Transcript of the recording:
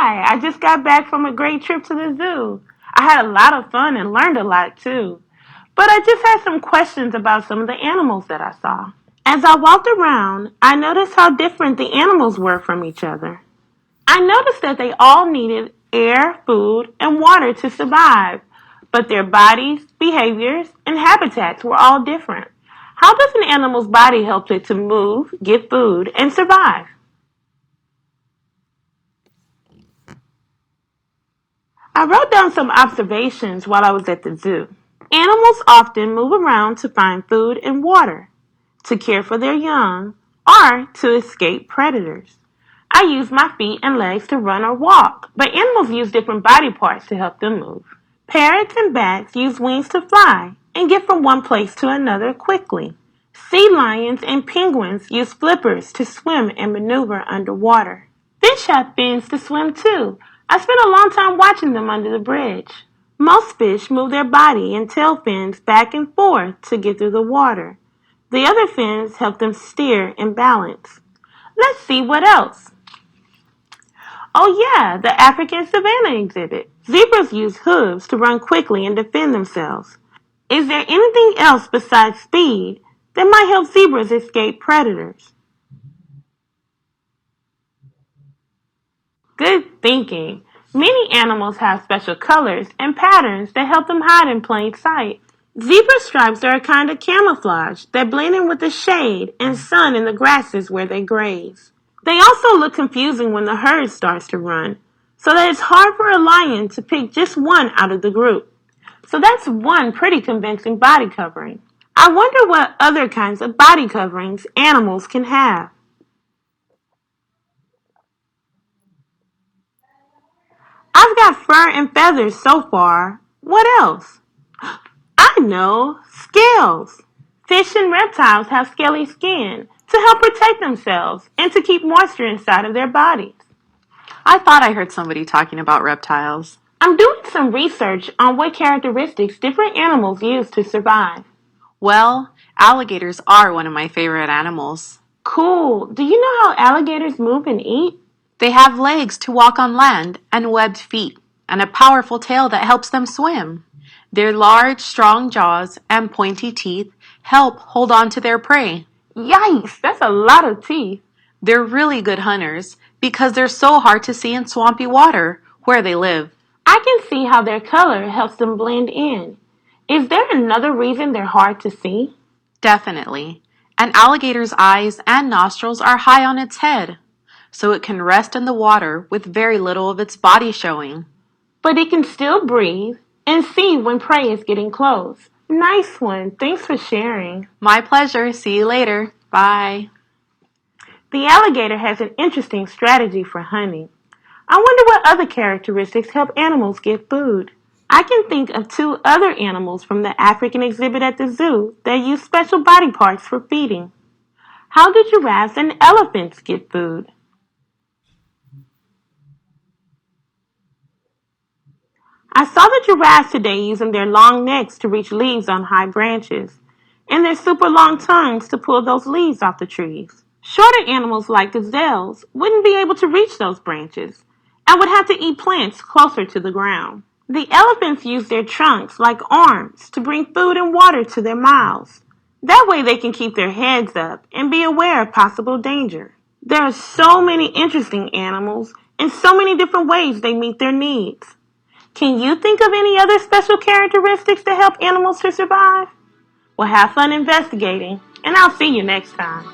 Hi, I just got back from a great trip to the zoo. I had a lot of fun and learned a lot too. But I just had some questions about some of the animals that I saw. As I walked around, I noticed how different the animals were from each other. I noticed that they all needed air, food, and water to survive, but their bodies, behaviors, and habitats were all different. How does an animal's body help it to move, get food, and survive? I wrote down some observations while I was at the zoo. Animals often move around to find food and water, to care for their young, or to escape predators. I use my feet and legs to run or walk, but animals use different body parts to help them move. Parrots and bats use wings to fly and get from one place to another quickly. Sea lions and penguins use flippers to swim and maneuver underwater. Fish have fins to swim too. I spent a long time watching them under the bridge. Most fish move their body and tail fins back and forth to get through the water. The other fins help them steer and balance. Let's see what else. Oh yeah, the African savanna exhibit. Zebras use hooves to run quickly and defend themselves. Is there anything else besides speed that might help zebras escape predators? Good thinking. Many animals have special colors and patterns that help them hide in plain sight. Zebra stripes are a kind of camouflage that blend in with the shade and sun in the grasses where they graze. They also look confusing when the herd starts to run, so that it's hard for a lion to pick just one out of the group. So that's one pretty convincing body covering. I wonder what other kinds of body coverings animals can have. I've got fur and feathers so far. What else? I know, scales. Fish and reptiles have scaly skin to help protect themselves and to keep moisture inside of their bodies. I thought I heard somebody talking about reptiles. I'm doing some research on what characteristics different animals use to survive. Well, alligators are one of my favorite animals. Cool. Do you know how alligators move and eat? They have legs to walk on land and webbed feet, and a powerful tail that helps them swim. Their large, strong jaws and pointy teeth help hold on to their prey. Yikes, that's a lot of teeth. They're really good hunters because they're so hard to see in swampy water where they live. I can see how their color helps them blend in. Is there another reason they're hard to see? Definitely. An alligator's eyes and nostrils are high on its head, so it can rest in the water with very little of its body showing. But it can still breathe and see when prey is getting close. Nice one. Thanks for sharing. My pleasure. See you later. Bye. The alligator has an interesting strategy for hunting. I wonder what other characteristics help animals get food. I can think of two other animals from the African exhibit at the zoo that use special body parts for feeding. How do giraffes and elephants get food? I saw the giraffes today using their long necks to reach leaves on high branches, and their super long tongues to pull those leaves off the trees. Shorter animals like gazelles wouldn't be able to reach those branches and would have to eat plants closer to the ground. The elephants use their trunks like arms to bring food and water to their mouths. That way they can keep their heads up and be aware of possible danger. There are so many interesting animals and so many different ways they meet their needs. Can you think of any other special characteristics that help animals to survive? Well, have fun investigating, and I'll see you next time.